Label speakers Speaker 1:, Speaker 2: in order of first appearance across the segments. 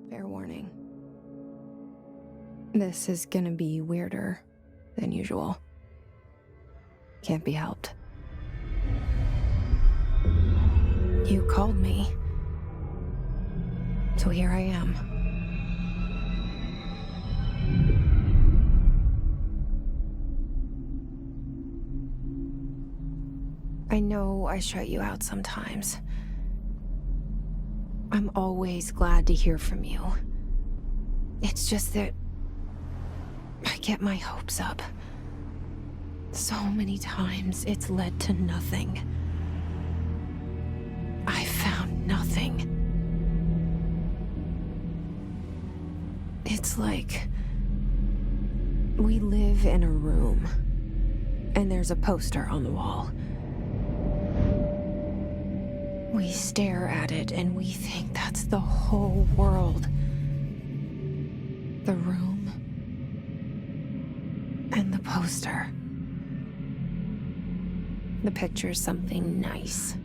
Speaker 1: Fair warning. This is gonna be weirder than usual. Can't be helped. You called me. So here I am. I know I shut you out sometimes. I'm always glad to hear from you. It's just that I get my hopes up. So many times it's led to nothing. I found nothing. It's like we live in a room, and there's a poster on the wall. We stare at it and we think that's the whole world. The room and the poster. The picture's something nice.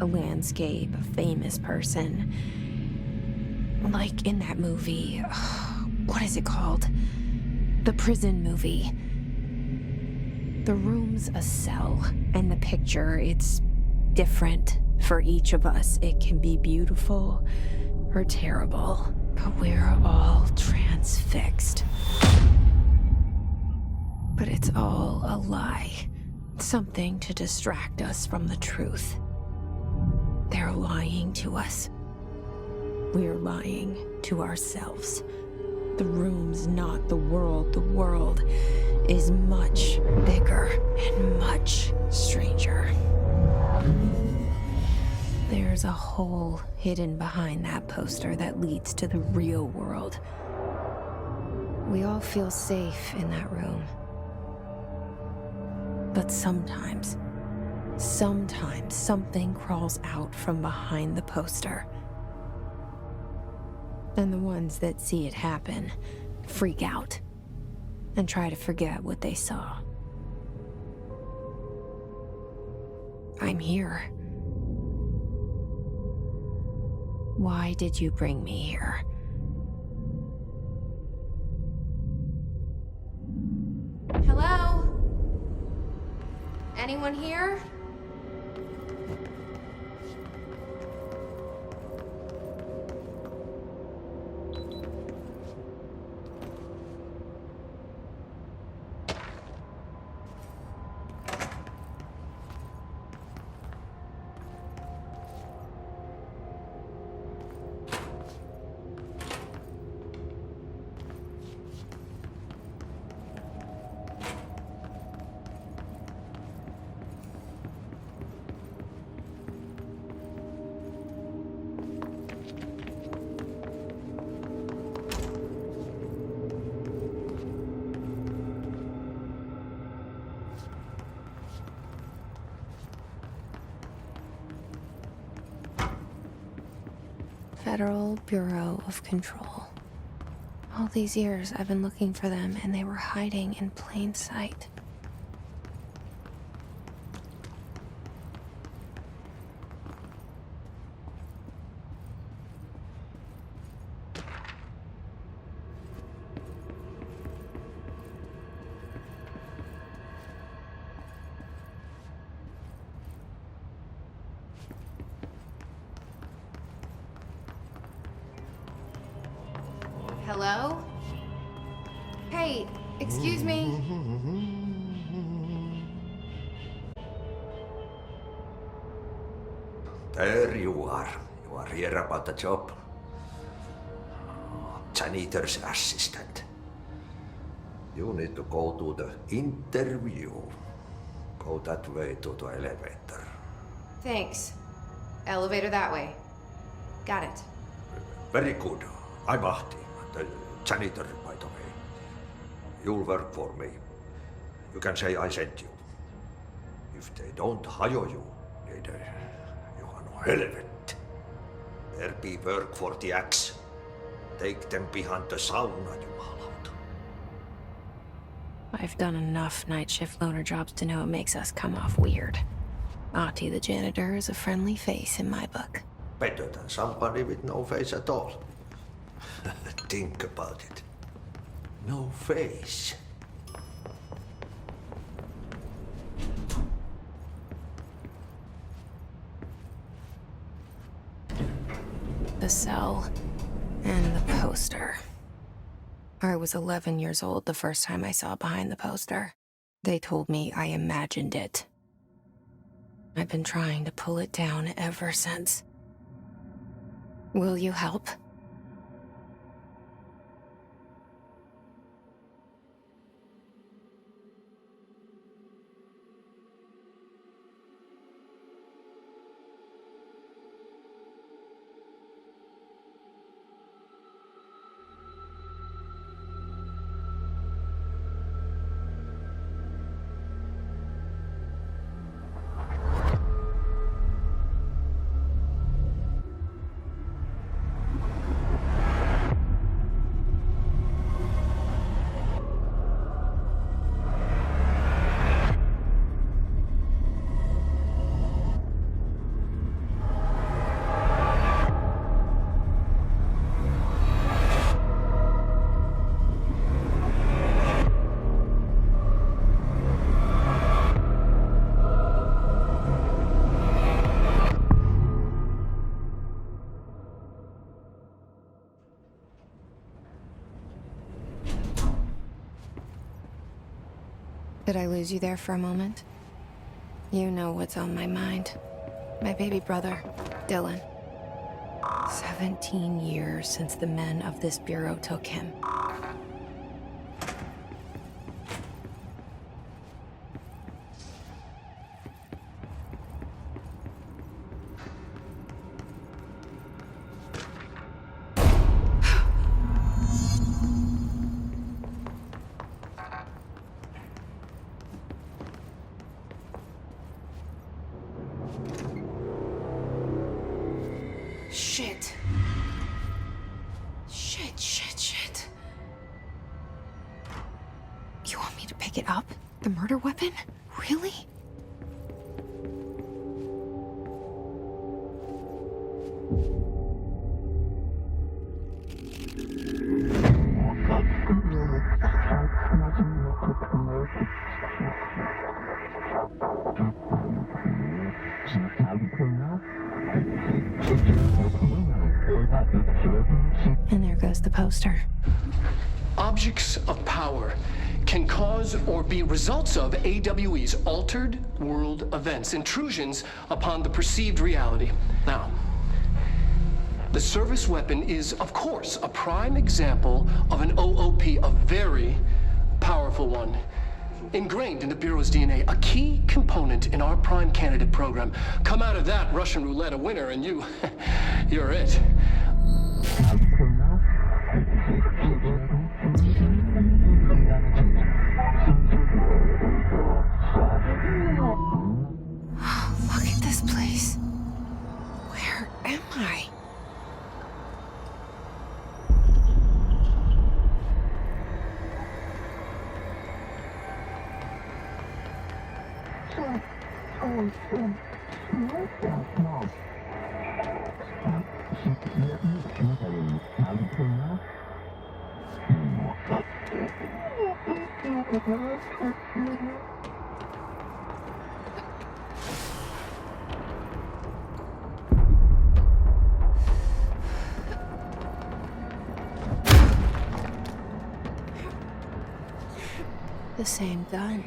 Speaker 1: A landscape, a famous person. Like in that movie, what is it called? The prison movie. The room's a cell, and the picture, it's different for each of us. It can be beautiful or terrible, but we're all transfixed. But it's all a lie. Something to distract us from the truth. They're lying to us. We're lying to ourselves. The room's not the world. The world is much bigger and much stranger. There's a hole hidden behind that poster that leads to the real world. We all feel safe in that room. But sometimes something crawls out from behind the poster. And the ones that see it happen freak out and try to forget what they saw. I'm here. Why did you bring me here? Hello? Anyone here? Federal Bureau of Control. All these years I've been looking for them, and they were hiding in plain sight. Hello? Hey, excuse me.
Speaker 2: There you are. You are here about the job. Janitor's assistant. You need to go to the interview. Go that way to the elevator.
Speaker 1: Thanks. Elevator that way. Got it.
Speaker 2: Very good. I'm Ahti, the janitor, by the way. You'll work for me. You can say I sent you. If they don't hire you, you are no helvet. There be work for the axe. Take them behind the sauna, jumalauta.
Speaker 1: I've done enough night shift loner jobs to know it makes us come off weird. Ahti the janitor is a friendly face in my book.
Speaker 2: Better than somebody with no face at all. Think about it. No face.
Speaker 1: The cell and the poster. I was 11 years old the first time I saw behind the poster. They told me I imagined it. I've been trying to pull it down ever since. Will you help? Did I lose you there for a moment? You know what's on my mind. My baby brother, Dylan. 17 years since the men of this bureau took him. Shit. Shit. You want me to pick it up? The murder weapon? Really? And there goes the poster.
Speaker 3: Objects of power can cause or be results of AWE's altered world events, intrusions upon the perceived reality. Now, the service weapon is, of course, a prime example of an OOP, a very powerful one. Ingrained in the Bureau's DNA, a key component in our prime candidate program. Come out of that Russian roulette a winner and you're it.
Speaker 1: Look at this place. Where am I? The same gun.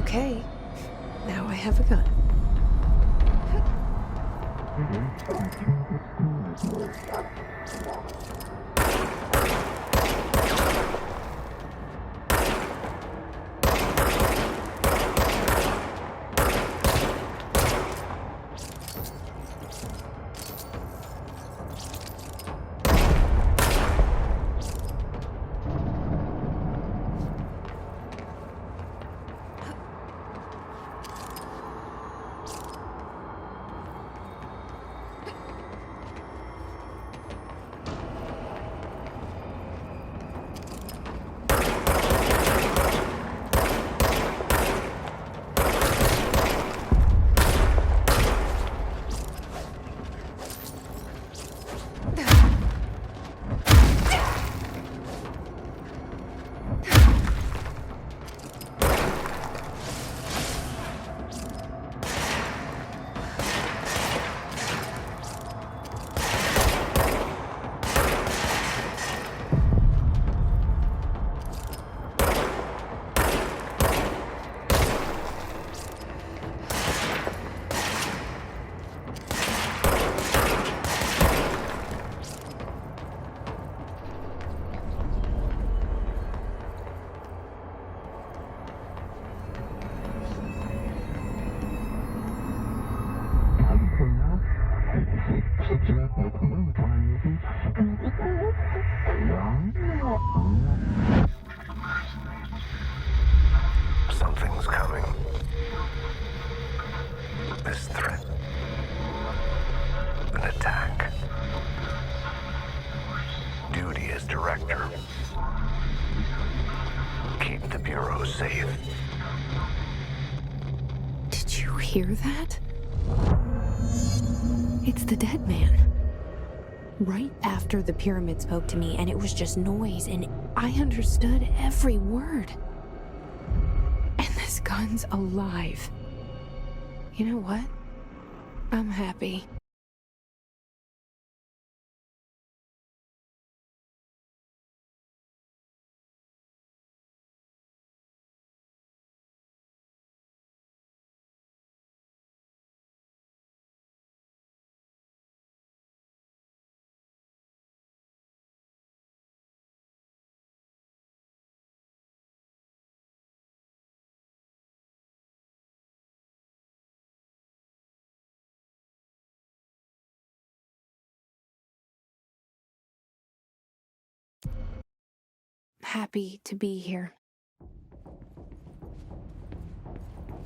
Speaker 1: Okay, now I have a gun.
Speaker 4: keep the Bureau safe.
Speaker 1: Did you hear that? It's the dead man. Right after the pyramid spoke to me, and it was just noise, and I understood every word. And this gun's alive. You know what? I'm happy. Happy to be here.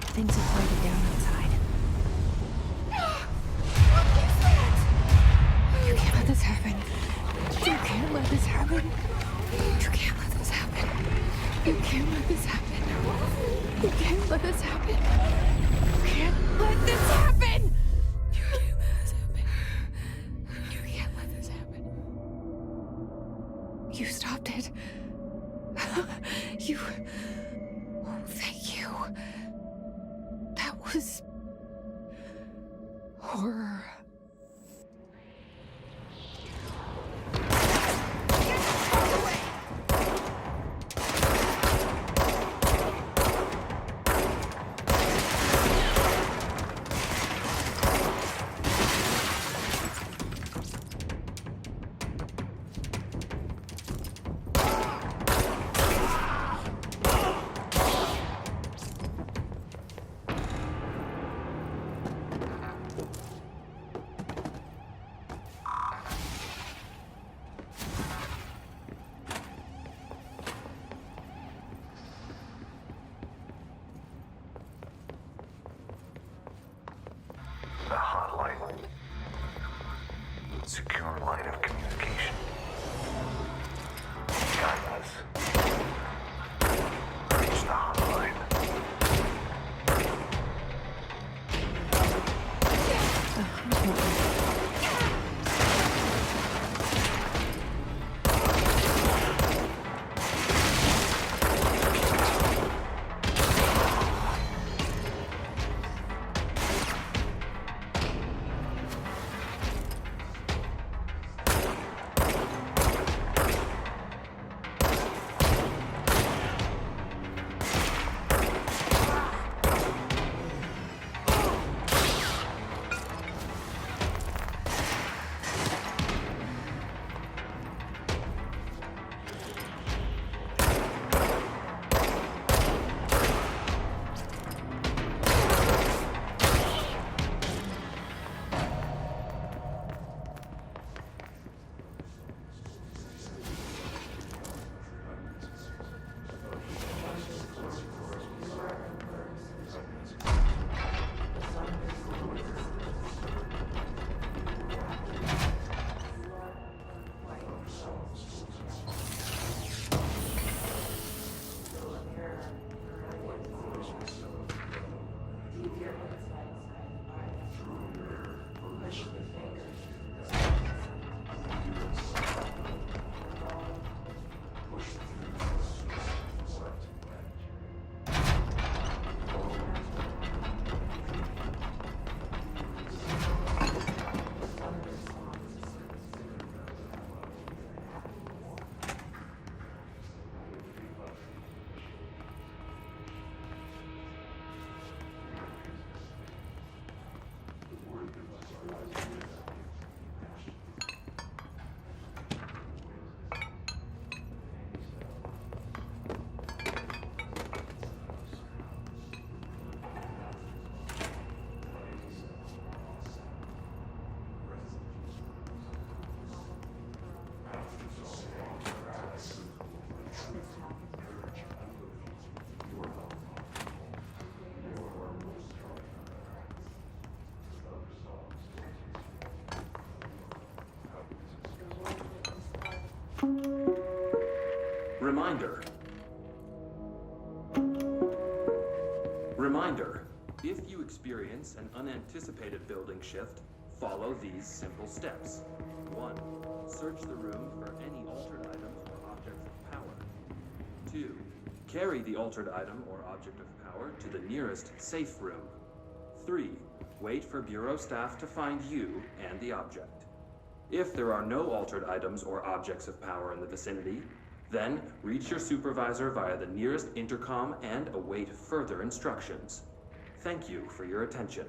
Speaker 1: Things have quieted down outside. What is that? You can't let this happen. You can't let this happen. You can't let this happen. You can't let this happen. You can't let this happen. You can't let this happen. You can't let this happen. You can't let this happen. You stopped it. You... Oh, thank you. That was... horror.
Speaker 4: The hotline. Secure line of communication. Guide us. Reach the hotline.
Speaker 5: Reminder, Reminder, if you experience an unanticipated building shift, follow these simple steps. 1. Search the room for any altered items or objects of power. 2. Carry the altered item or object of power to the nearest safe room. 3. Wait for Bureau staff to find you and the object. If there are no altered items or objects of power in the vicinity, then reach your supervisor via the nearest intercom and await further instructions. Thank you for your attention.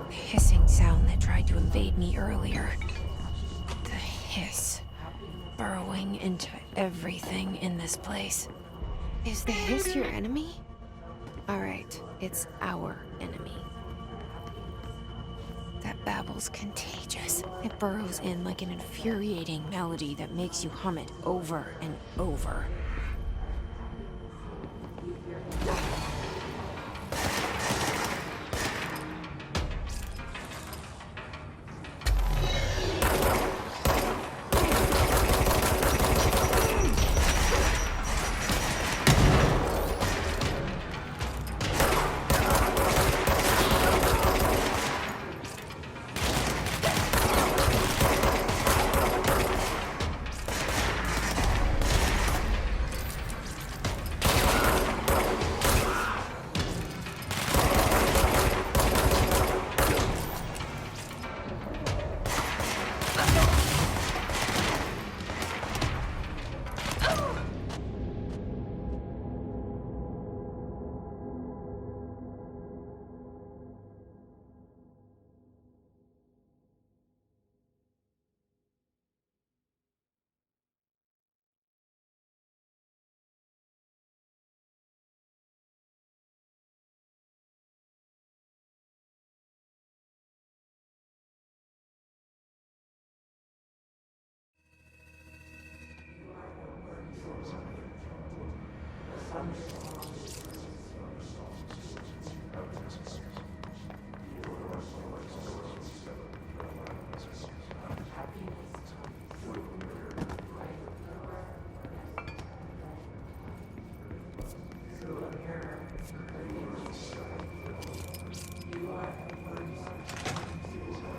Speaker 1: Hissing sound that tried to invade me earlier. The hiss. Burrowing into everything in this place. Is the hiss your enemy? Alright, it's our enemy. That babble's contagious. It burrows in like an infuriating melody that makes you hum it over and over.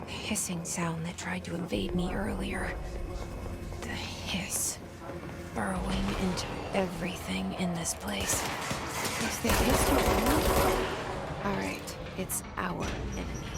Speaker 1: Hissing sound that tried to invade me earlier. The hiss. Burrowing into everything in this place. Is the hiss your enemy? Alright, it's our enemy.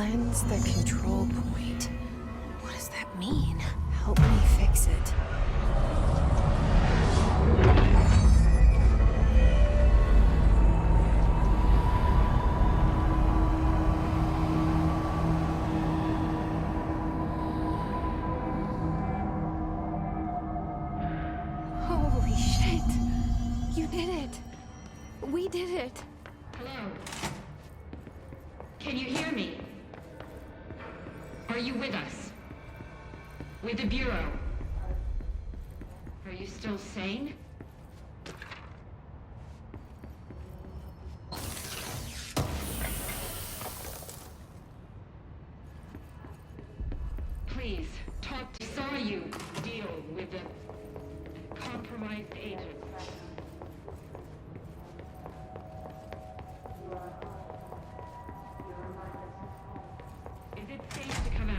Speaker 1: Cleanse the control point. What does that mean? Help me fix it. Holy shit! You did it! We did it!
Speaker 6: Hello? Can you hear me? Are you with us? With the Bureau? Are you still sane? Please, talk to... Saw you deal with the compromised agent. Is it safe to come out?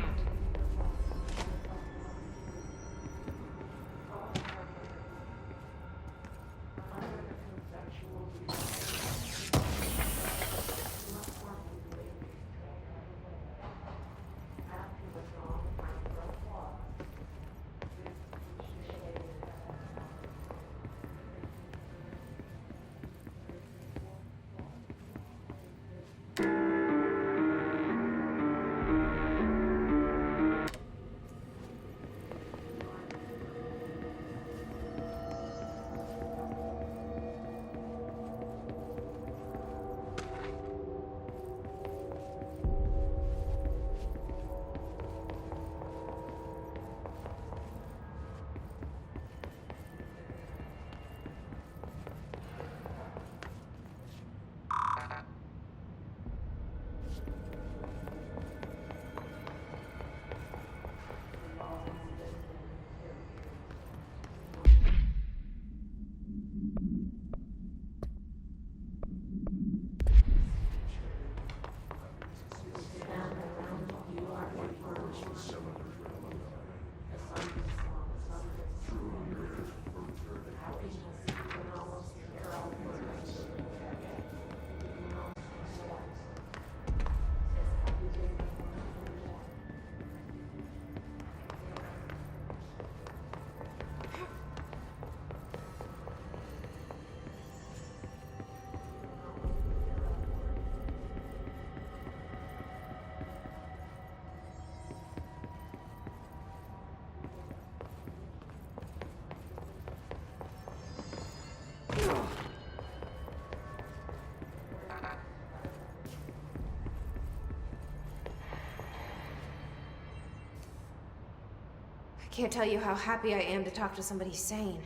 Speaker 1: I can't tell you how happy I am to talk to somebody sane.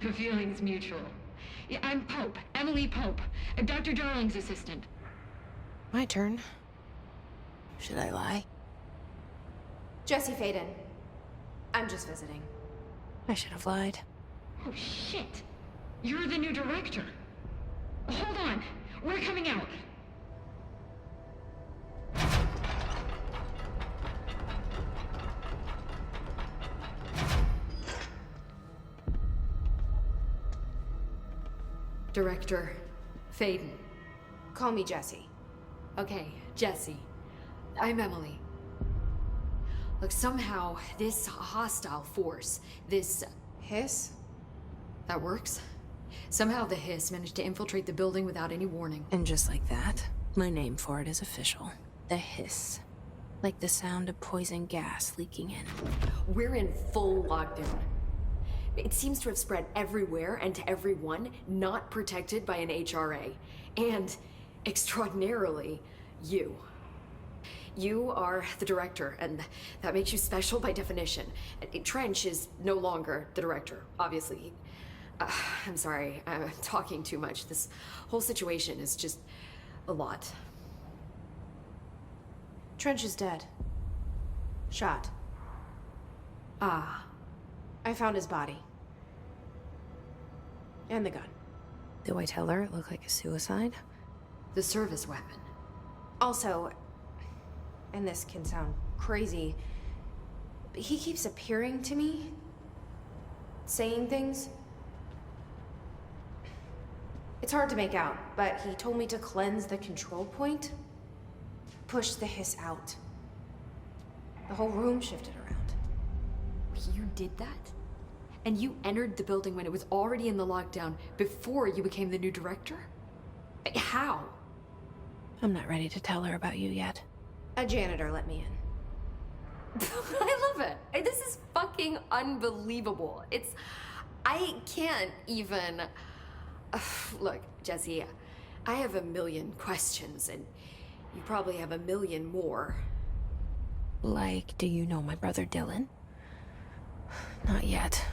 Speaker 6: The feeling's mutual. Yeah, I'm Pope, Emily Pope, Dr. Darling's assistant.
Speaker 1: My turn. Should I lie? Jesse Faden. I'm just visiting. I should have lied.
Speaker 6: Oh, shit. You're the new director. Hold on. We're coming out.
Speaker 7: Director Faden.
Speaker 1: Call me Jesse.
Speaker 7: Okay, Jesse. I'm Emily. Look, somehow this hostile force, this...
Speaker 1: Hiss?
Speaker 7: That works? Somehow the hiss managed to infiltrate the building without any warning.
Speaker 1: And just like that, my name for it is official. The hiss. Like the sound of poison gas leaking in.
Speaker 7: We're in full lockdown. It seems to have spread everywhere and to everyone not protected by an HRA. And, extraordinarily, you. You are the director, and that makes you special by definition. Trench is no longer the director, obviously. I'm sorry, I'm talking too much. This whole situation is just a lot.
Speaker 1: Trench is dead. Shot.
Speaker 7: Ah.
Speaker 1: I found his body. And the gun. Do I tell her it looked like a suicide?
Speaker 7: The service weapon.
Speaker 1: Also, and this can sound crazy, but he keeps appearing to me, saying things. It's hard to make out, but he told me to cleanse the control point. pushed the hiss out. The whole room shifted around.
Speaker 7: You did that? And you entered the building when it was already in the lockdown before you became the new director? How?
Speaker 1: I'm not ready to tell her about you yet. A janitor let me in.
Speaker 7: I love it. This is fucking unbelievable. I can't even... Look, Jesse, I have a million questions, and you probably have a million more.
Speaker 1: Like, do you know my brother Dylan? Not yet.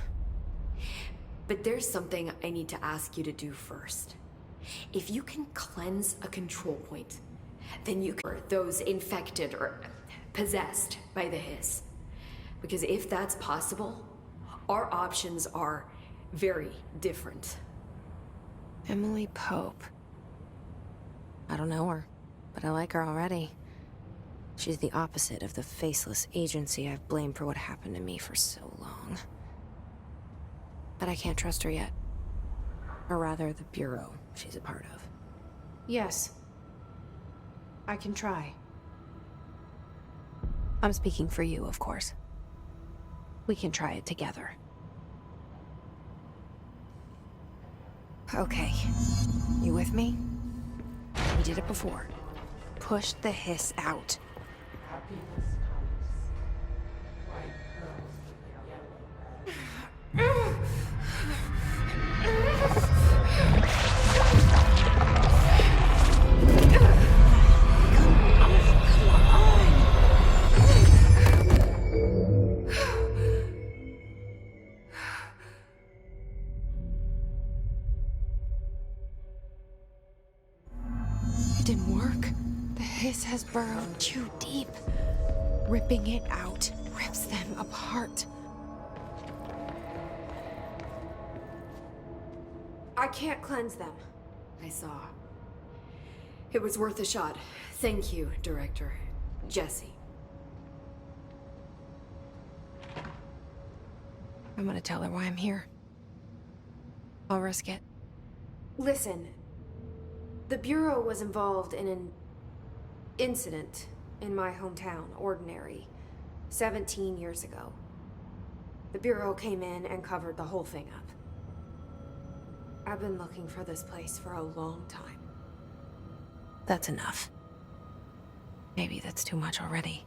Speaker 7: But there's something I need to ask you to do first. If you can cleanse a control point, then you can those infected or possessed by the hiss. Because if that's possible, our options are very different.
Speaker 1: Emily Pope. I don't know her, but I like her already. She's the opposite of the faceless agency I've blamed for what happened to me for so long. But I can't trust her yet. Or rather, the Bureau she's a part of. Yes. I can try. I'm speaking for you, of course. We can try it together. Okay. You with me? We did it before. Push the hiss out. It didn't work. The hiss has burrowed too deep. Ripping it out rips them apart. I can't cleanse them.
Speaker 7: I saw. It was worth a shot. Thank you, Director. Jesse.
Speaker 1: I'm gonna tell her why I'm here. I'll risk it. Listen, the Bureau was involved in an incident in my hometown, Ordinary, 17 years ago. The Bureau came in and covered the whole thing up. I've been looking for this place for a long time. That's enough. Maybe that's too much already.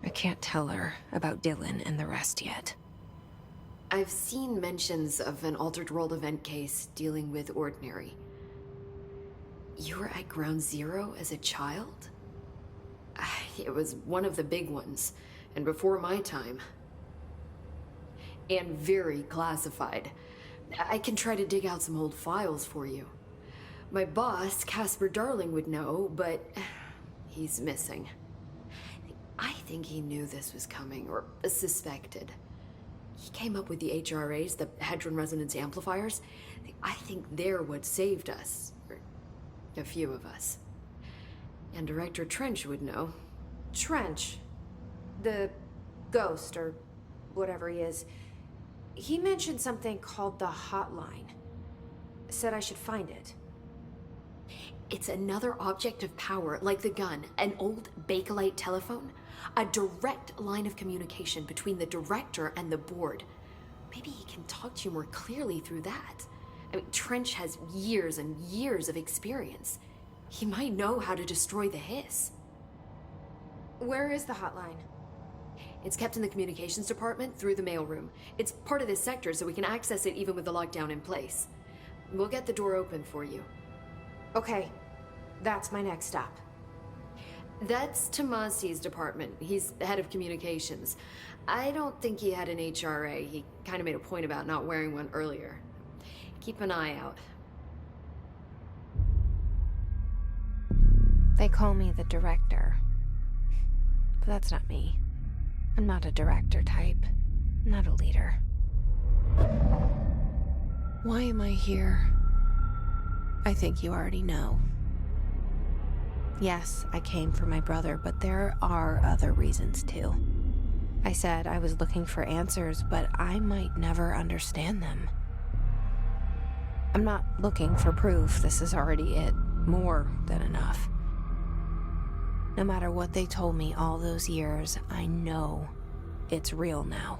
Speaker 1: I can't tell her about Dylan and the rest yet.
Speaker 7: I've seen mentions of an Altered World event case dealing with Ordinary. You were at Ground Zero as a child? It was one of the big ones, and before my time. And very classified. I can try to dig out some old files for you. My boss, Casper Darling, would know, but he's missing. I think he knew this was coming, or suspected. He came up with the HRAs, the Hadron Resonance Amplifiers. I think they're what saved us. Or a few of us. And Director Trench would know.
Speaker 1: Trench? The ghost, or whatever he is. He mentioned something called the Hotline. Said I should find it.
Speaker 7: It's another object of power, like the gun, an old Bakelite telephone. A direct line of communication between the director and the board. Maybe he can talk to you more clearly through that. I mean, Trench has years and years of experience. He might know how to destroy the hiss.
Speaker 1: Where is the hotline?
Speaker 7: It's kept in the communications department through the mailroom. It's part of this sector, so we can access it even with the lockdown in place. We'll get the door open for you.
Speaker 1: Okay, that's my next stop.
Speaker 7: That's Tomasi's department. He's the head of communications. I don't think he had an HRA. He kind of made a point about not wearing one earlier. Keep an eye out.
Speaker 1: They call me the director. But that's not me. I'm not a director type. I'm not a leader. Why am I here? I think you already know. Yes, I came for my brother, but there are other reasons too. I said I was looking for answers, but I might never understand them. I'm not looking for proof. This is already it. More than enough. No matter what they told me all those years, I know it's real now.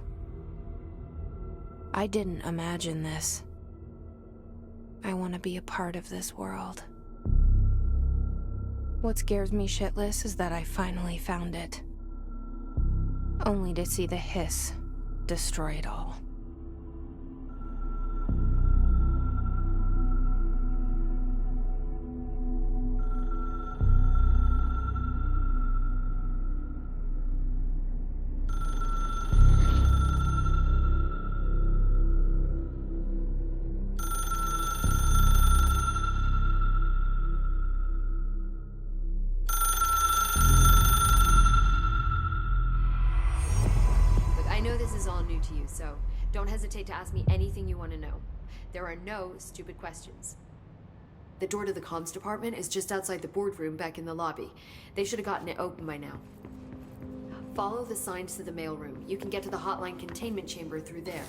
Speaker 1: I didn't imagine this. I want to be a part of this world. What scares me shitless is that I finally found it. Only to see the hiss destroy it all.
Speaker 7: I know this is all new to you, so don't hesitate to ask me anything you want to know. There are no stupid questions. The door to the comms department is just outside the boardroom back in the lobby. They should have gotten it open by now. Follow the signs to the mailroom. You can get to the hotline containment chamber through there.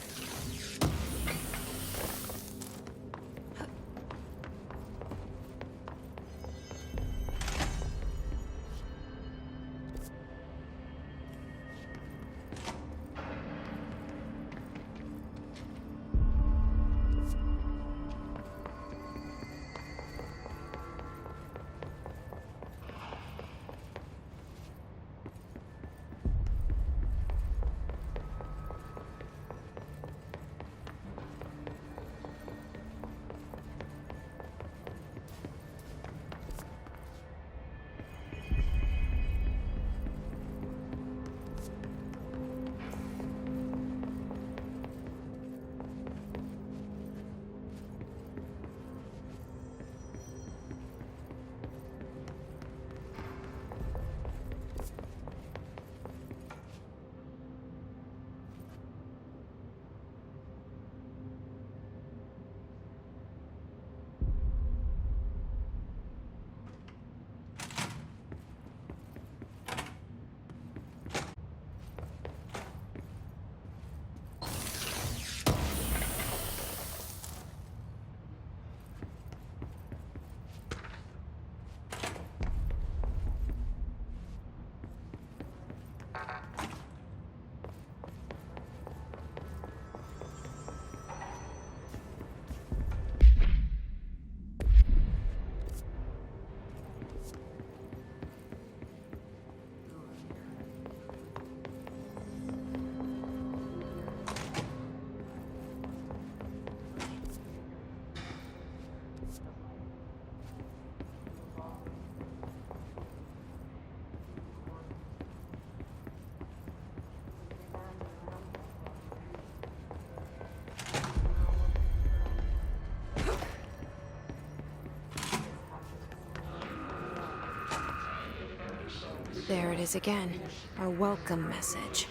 Speaker 1: There it is again, our welcome message.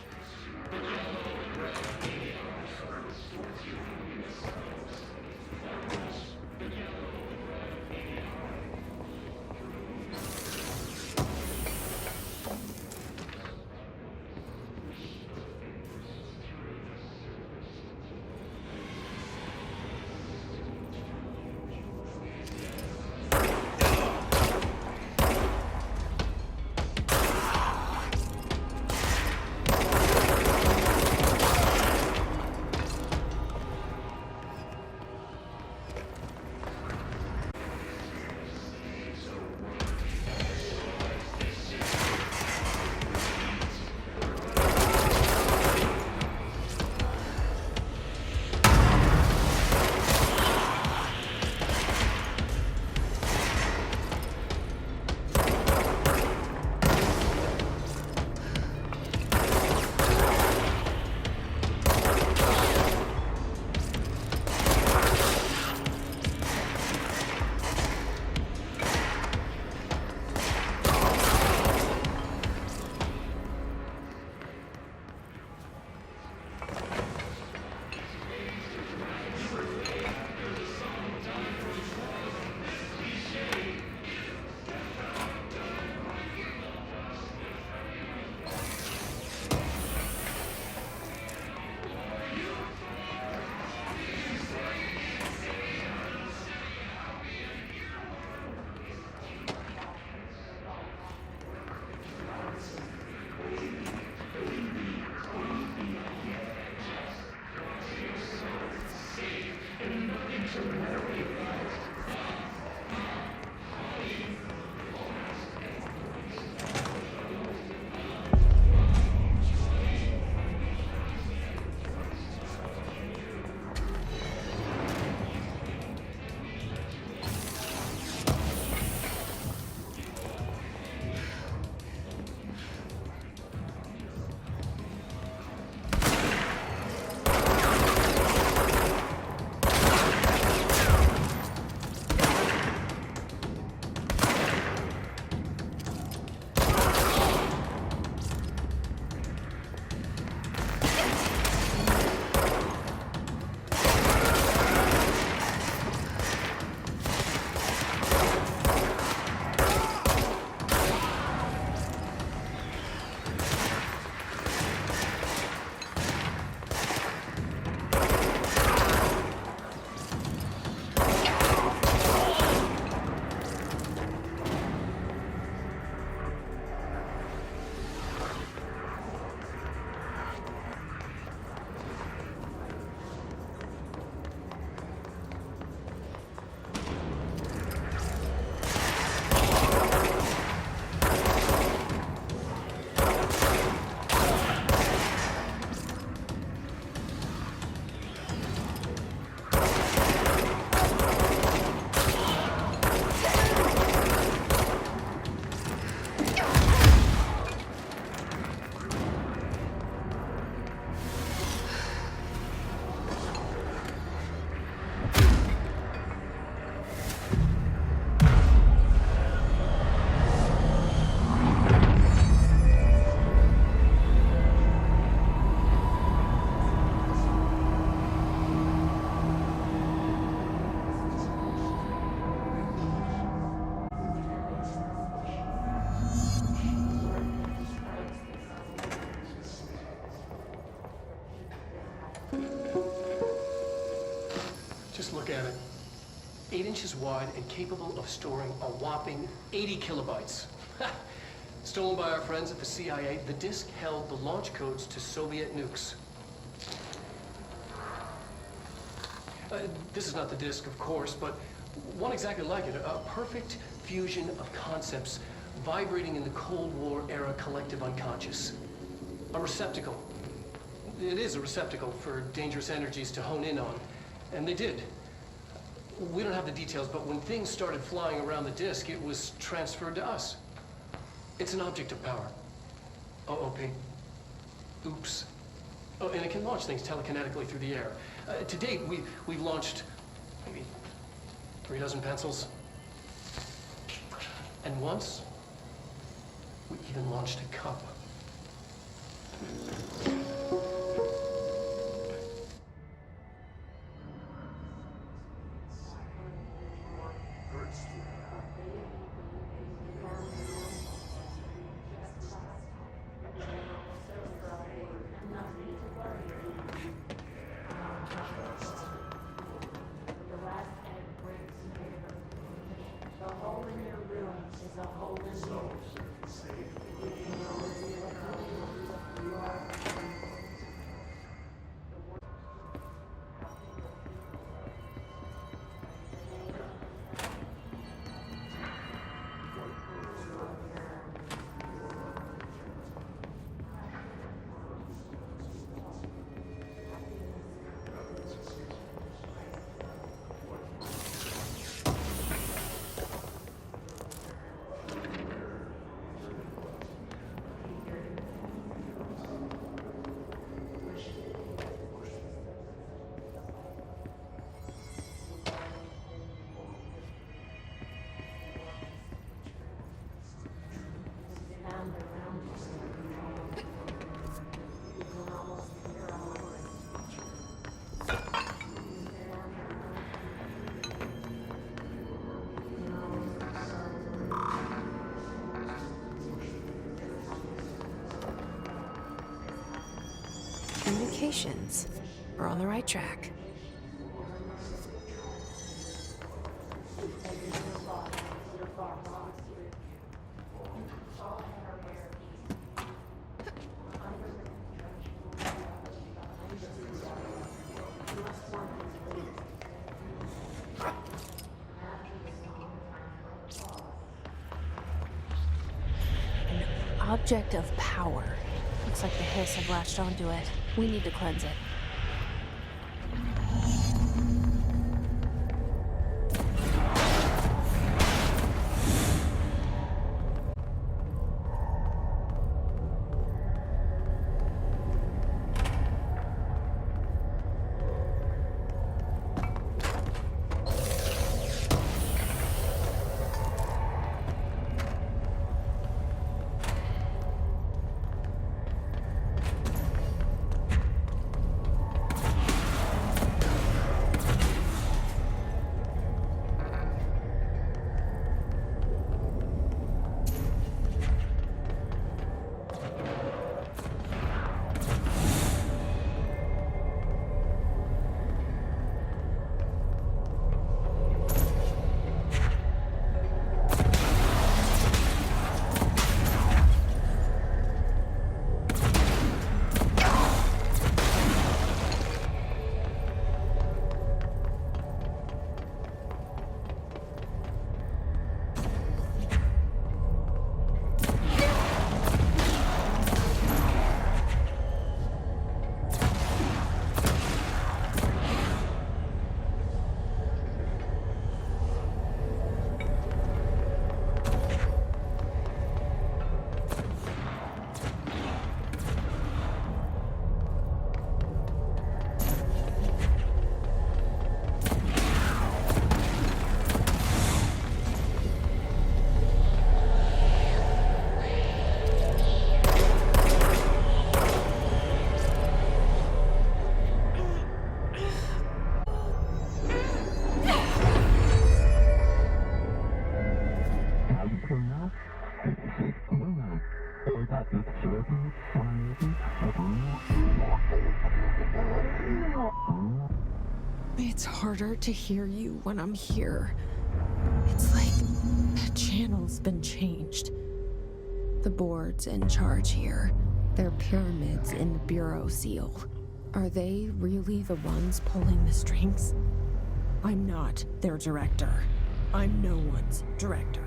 Speaker 3: 8 inches wide and capable of storing a whopping 80 kilobytes. Stolen by our friends at the CIA, the disk held the launch codes to Soviet nukes. This is not the disk, of course, but one exactly like it. A perfect fusion of concepts vibrating in the Cold War era collective unconscious. A receptacle. It is a receptacle for dangerous energies to hone in on. And they did. We don't have the details, but when things started flying around the disk, it was transferred to us. It's an object of power. OOP. Oops. Oh, and it can launch things telekinetically through the air. To date, we've launched maybe 3 dozen pencils. And once, we even launched a cup.
Speaker 1: Communications. We're on the right track. An object of power. Looks like the Hiss have latched onto it. We need to cleanse it. It's harder to hear you when I'm here. It's like the channel's been changed. The board's in charge here. They're pyramids in the Bureau seal. Are they really the ones pulling the strings? I'm not their director. I'm no one's director.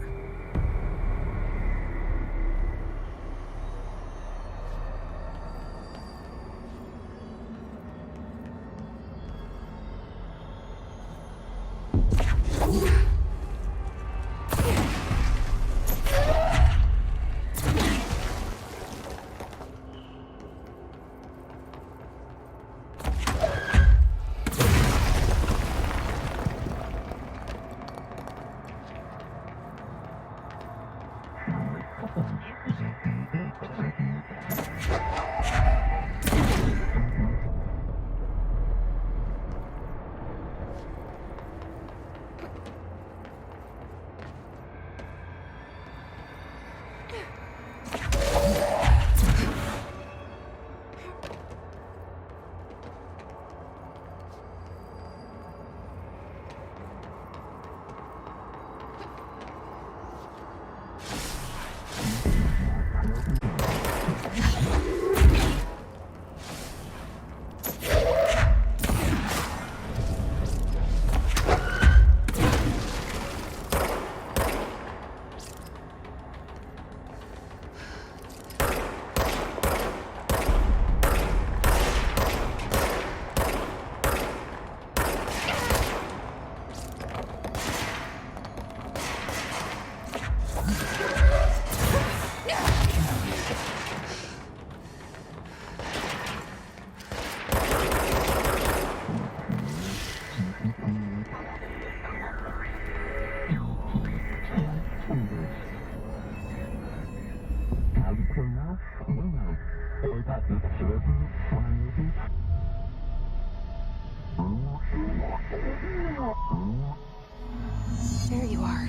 Speaker 1: There you are.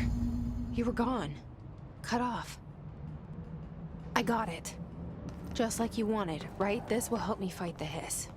Speaker 1: You were gone. Cut off. I got it. Just like you wanted, right? This will help me fight the hiss.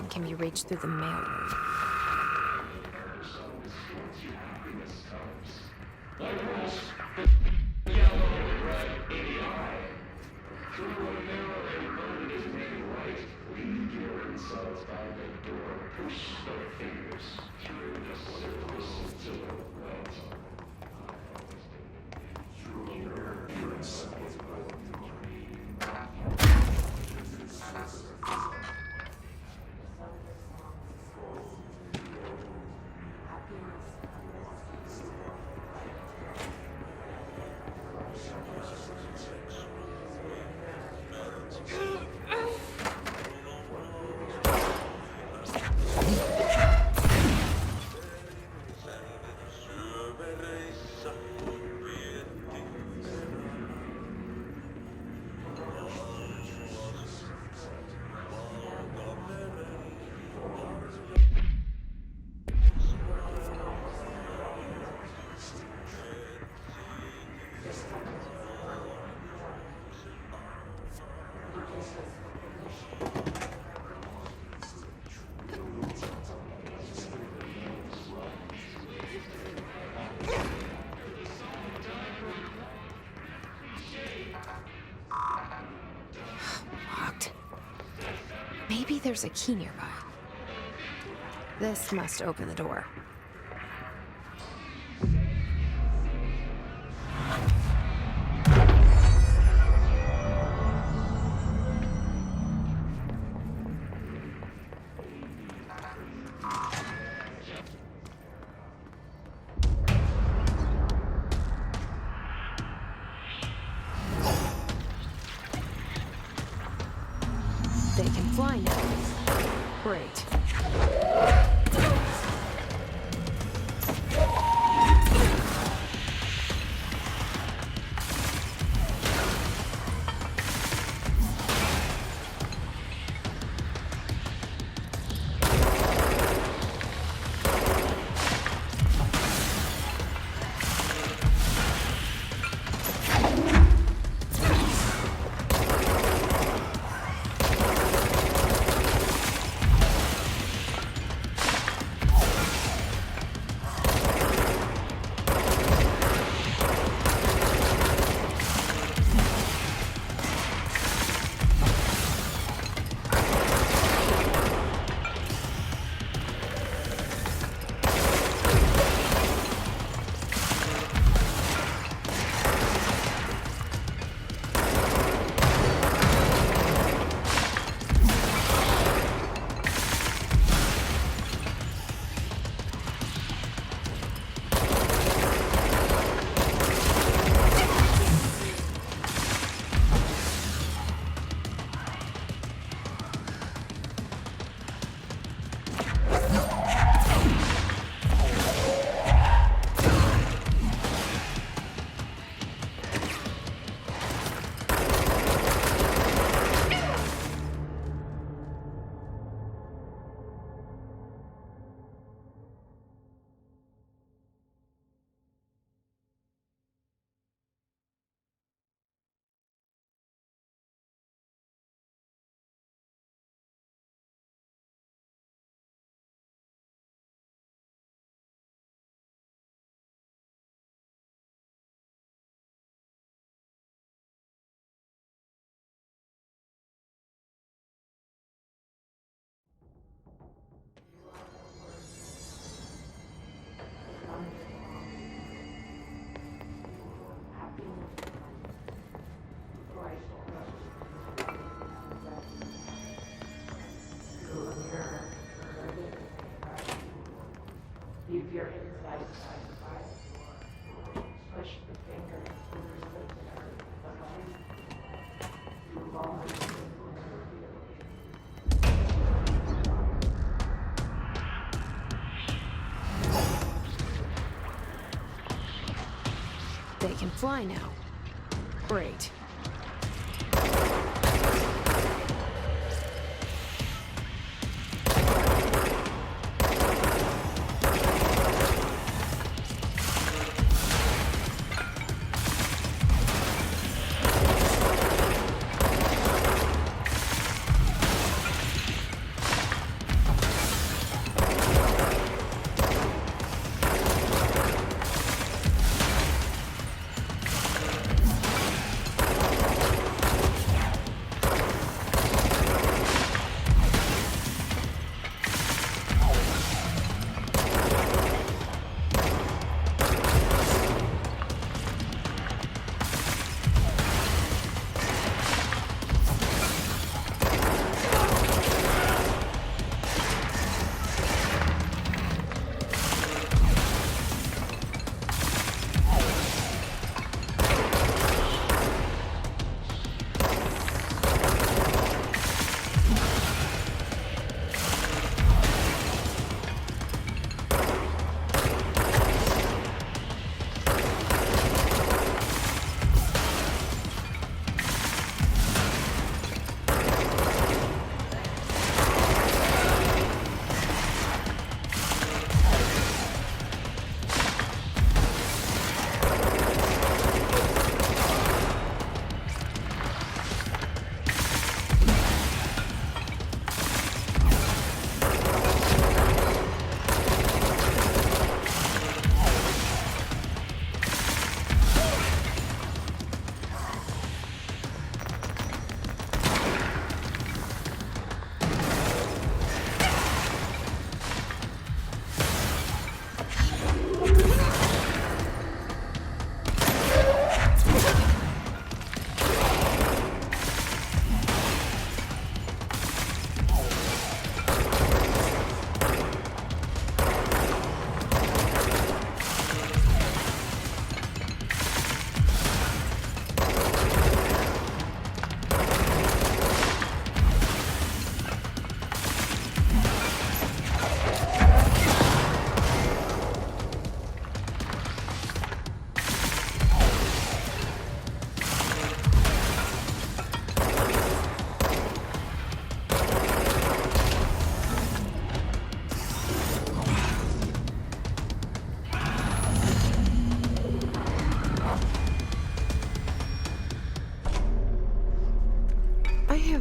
Speaker 1: Can be reached through the mailroom. Maybe there's a key nearby. This must open the door. They can fly now. Great. They can fly now. Great.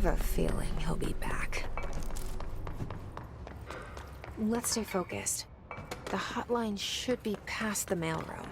Speaker 1: have a feeling he'll be back. Let's stay focused. The hotline should be past the mailroom.